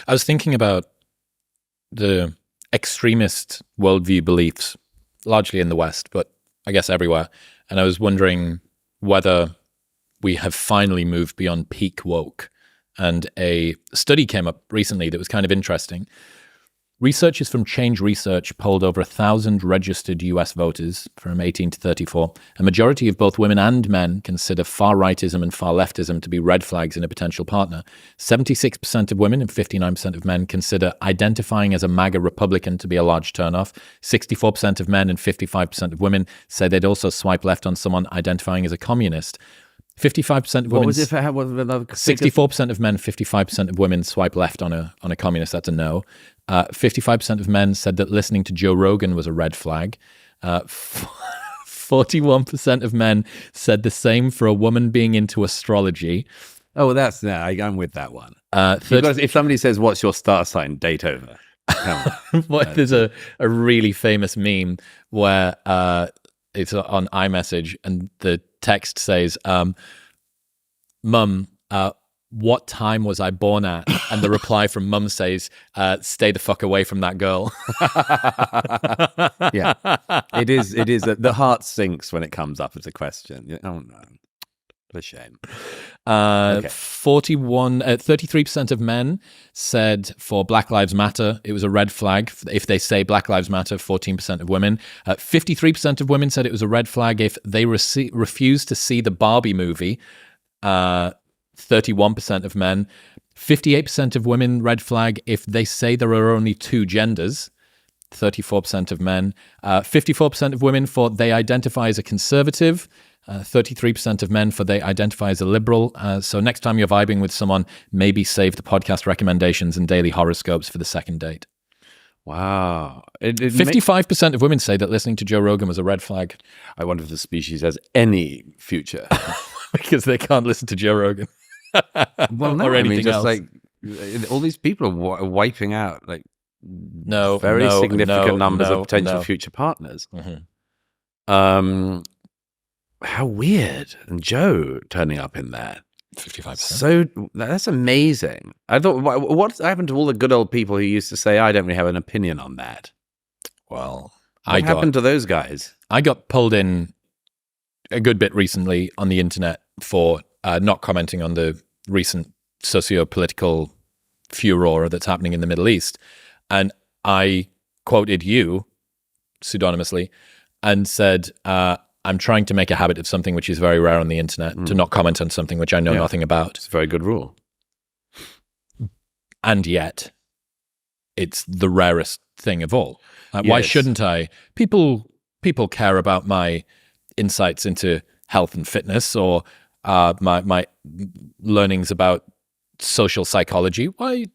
I was thinking about the extremist worldview beliefs, largely in the West, but I guess everywhere. And I was wondering whether we have finally moved beyond peak woke. And a study came up recently that was kind of interesting. Researchers from Change Research polled over 1,000 registered US voters from 18 to 34. A majority of both women and men consider far-rightism and far-leftism to be red flags in a potential partner. 76% of women and 59% of men consider identifying as a MAGA Republican to be a large turnoff. 64% of men and 55% of women say they'd also swipe left on someone identifying as a communist. 55% of women. What was it for? What was another 64% of men, 55% of women swipe left on a communist. That's a no. 55% of men said that listening to Joe Rogan was a red flag. 41% of men said the same for a woman being into astrology. Oh, I'm with that one. If somebody says, "What's your star sign?" Date over. There's a really famous meme where it's on iMessage, and the text says, "Mum, what time was I born at?" And the reply from Mum says, "Stay the fuck away from that girl." Yeah, it is. The heart sinks when it comes up as a question. Oh no, what a shame. 33% of men said for Black Lives Matter it was a red flag if they say Black Lives Matter. 14% of women. 53% of women said it was a red flag if they refused to see the Barbie movie. 31% of men. 58% of women red flag if they say there are only two genders. 34% of men. 54% of women for they identify as a conservative. 33% of men for they identify as a liberal. So next time you're vibing with someone, maybe save the podcast recommendations and daily horoscopes for the second date. Wow. 55% of women say that listening to Joe Rogan was a red flag. I wonder if the species has any future. Because they can't listen to Joe Rogan. Well, no, or anything else. Like all these people are wiping out very significant numbers of potential future partners. Mm-hmm. How weird. And Joe turning up in that. 55%. So that's amazing. I thought, what happened to all the good old people who used to say, I don't really have an opinion on that? Well, what happened to those guys? I got pulled in a good bit recently on the internet for not commenting on the recent socio-political furor that's happening in the Middle East. And I quoted you pseudonymously and said, I'm trying to make a habit of something which is very rare on the internet, to not comment on something which I know nothing about. It's a very good rule. And yet, it's the rarest thing of all. Why shouldn't I? People care about my insights into health and fitness, or my learnings about social psychology. Why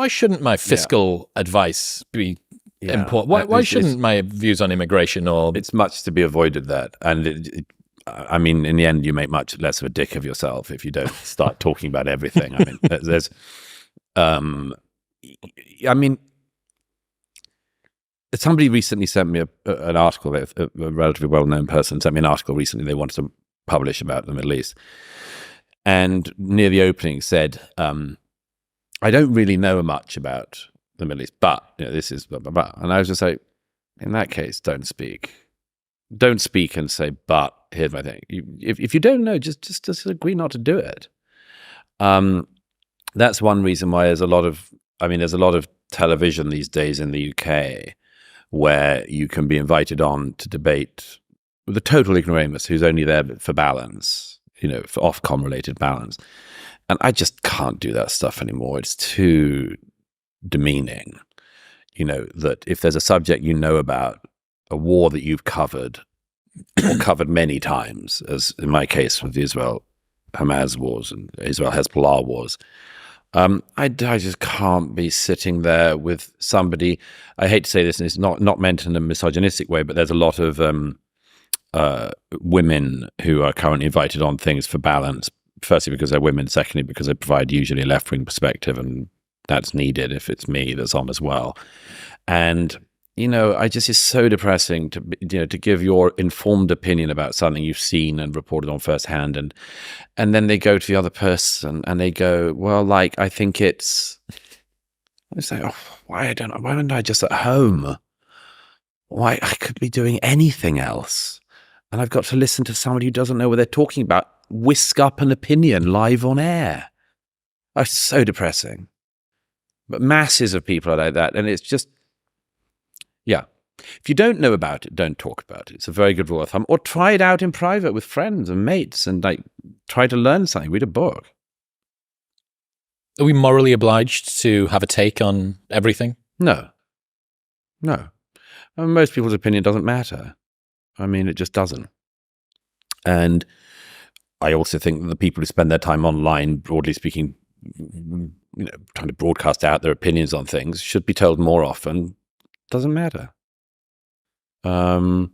shouldn't my fiscal advice be important? Why shouldn't my views on immigration or... It's much to be avoided that. And I mean, in the end, you make much less of a dick of yourself if you don't start talking about everything. I mean, somebody recently sent me an article, a relatively well-known person sent me an article recently they wanted to publish about the Middle East. And near the opening said, I don't really know much about the Middle East, but this is blah, blah, blah. And I was just like, in that case, don't speak and say, but here's my thing. If you don't know, just agree not to do it. That's one reason why there's a lot of television these days in the UK where you can be invited on to debate with a total ignoramus who's only there for balance, for Ofcom related balance. And I just can't do that stuff anymore. It's too demeaning, that if there's a subject about, a war that you've covered or covered many times, as in my case with the Israel-Hamas wars and Israel-Hezbollah wars, I just can't be sitting there with somebody. I hate to say this, and it's not meant in a misogynistic way, but there's a lot of women who are currently invited on things for balance, firstly because they're women, secondly because they provide usually a left-wing perspective, and that's needed if it's me that's on as well. And it's so depressing to give your informed opinion about something you've seen and reported on firsthand, and then they go to the other person and they go, well, I think it's It's like, oh, why aren't I just at home? Why, I could be doing anything else. And I've got to listen to somebody who doesn't know what they're talking about whisk up an opinion live on air. Oh, it's so depressing. But masses of people are like that. And it's just, yeah. If you don't know about it, don't talk about it. It's a very good rule of thumb. Or try it out in private with friends and mates and like try to learn something. Read a book. Are we morally obliged to have a take on everything? No. No. And most people's opinion doesn't matter. I mean, it just doesn't. And I also think that the people who spend their time online, broadly speaking, trying to broadcast out their opinions on things should be told more often. Doesn't matter. It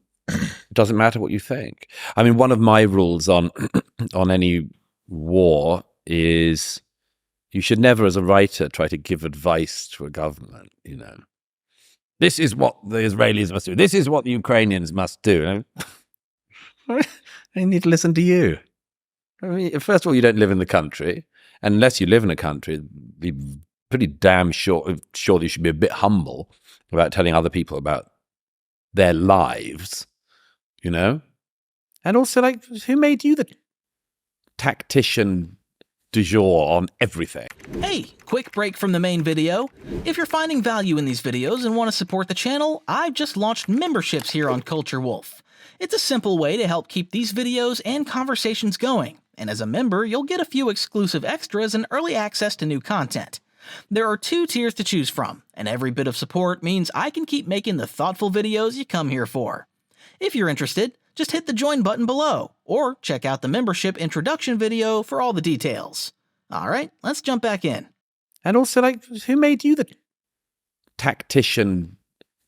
doesn't matter what you think. I mean, one of my rules on any war is you should never, as a writer, try to give advice to a government. This is what the Israelis must do. This is what the Ukrainians must do. They need to listen to you. I mean, first of all, you don't live in the country. And unless you live in a country, be pretty damn sure that you should be a bit humble about telling other people about their lives, And also, like, who made you the tactician du jour on everything? Hey, quick break from the main video. If you're finding value in these videos and want to support the channel, I've just launched memberships here on Culture Wolf. It's a simple way to help keep these videos and conversations going, and as a member, you'll get a few exclusive extras and early access to new content. There are 2 tiers to choose from, and every bit of support means I can keep making the thoughtful videos you come here for. If you're interested, just hit the join button below, or check out the membership introduction video for all the details. Alright, let's jump back in. And also, like, who made you the tactician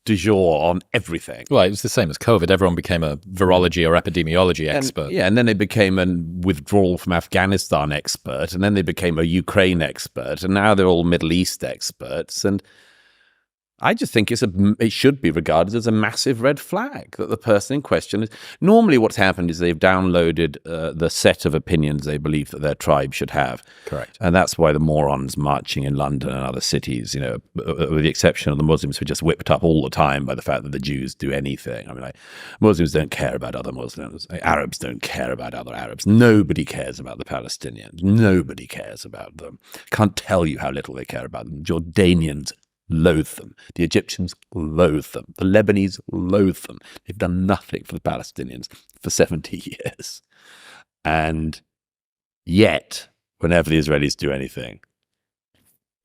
du jour on everything? Well, it was the same as COVID. Everyone became a virology or epidemiology expert. And then they became a withdrawal from Afghanistan expert, and then they became a Ukraine expert, and now they're all Middle East experts. And I just think it should be regarded as a massive red flag that the person in question is. Normally what's happened is they've downloaded the set of opinions they believe that their tribe should have. Correct. And that's why the morons marching in London and other cities, with the exception of the Muslims who are just whipped up all the time by the fact that the Jews do anything. I mean, Muslims don't care about other Muslims. Arabs don't care about other Arabs. Nobody cares about the Palestinians. Nobody cares about them. Can't tell you how little they care about them. Jordanians loathe them. The Egyptians loathe them. The Lebanese loathe them. They've done nothing for the Palestinians for 70 years. And yet, whenever the Israelis do anything,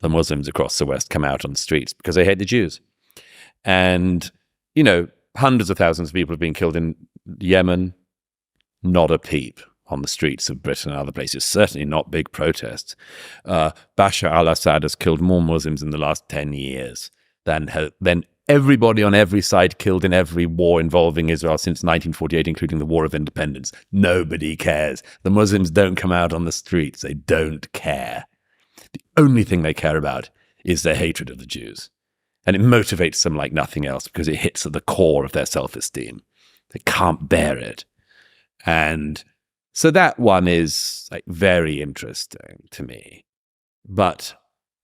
the Muslims across the West come out on the streets because they hate the Jews. And, hundreds of thousands of people have been killed in Yemen. Not a peep on the streets of Britain and other places, certainly not big protests. Bashar al-Assad has killed more Muslims in the last 10 years than everybody on every side killed in every war involving Israel since 1948, including the War of Independence. Nobody cares. The Muslims don't come out on the streets. They don't care. The only thing they care about is their hatred of the Jews. And it motivates them like nothing else because it hits at the core of their self-esteem. They can't bear it. And so that one is like very interesting to me. But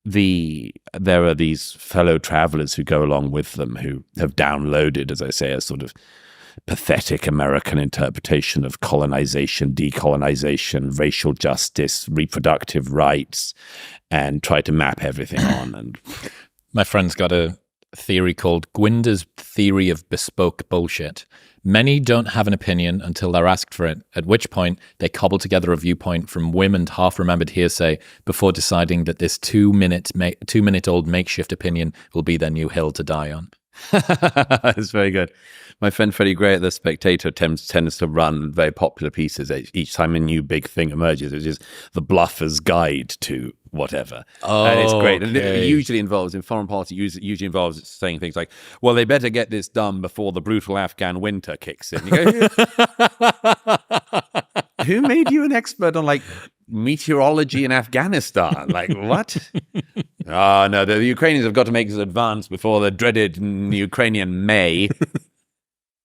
there are these fellow travelers who go along with them who have downloaded, as I say, a sort of pathetic American interpretation of colonization, decolonization, racial justice, reproductive rights, and try to map everything on. And my friend's got a theory called Gwynda's theory of bespoke bullshit. Many don't have an opinion until they're asked for it, at which point they cobble together a viewpoint from whim and half-remembered hearsay before deciding that this 2-minute-old makeshift opinion will be their new hill to die on. It's very good. My friend Freddie Gray at The Spectator tends to run very popular pieces each time a new big thing emerges, which is the bluffer's guide to whatever. Oh, and it's great. And okay. it usually involves, in foreign policy, usually involves saying things like, well, they better get this done before the brutal Afghan winter kicks in. You go, who made you an expert on, like, meteorology in Afghanistan? Like, what? Oh, no, the Ukrainians have got to make this advance before the dreaded Ukrainian May.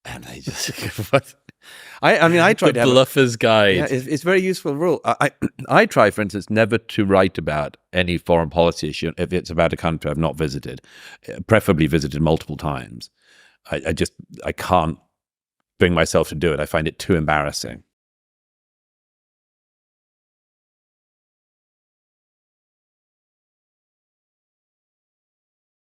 And they just, I mean, I try The to have bluffer's guide. yeah, it's a very useful rule. I try, for instance, never to write about any foreign policy issue if it's about a country I've not visited, preferably visited multiple times. I can't bring myself to do it. I find it too embarrassing.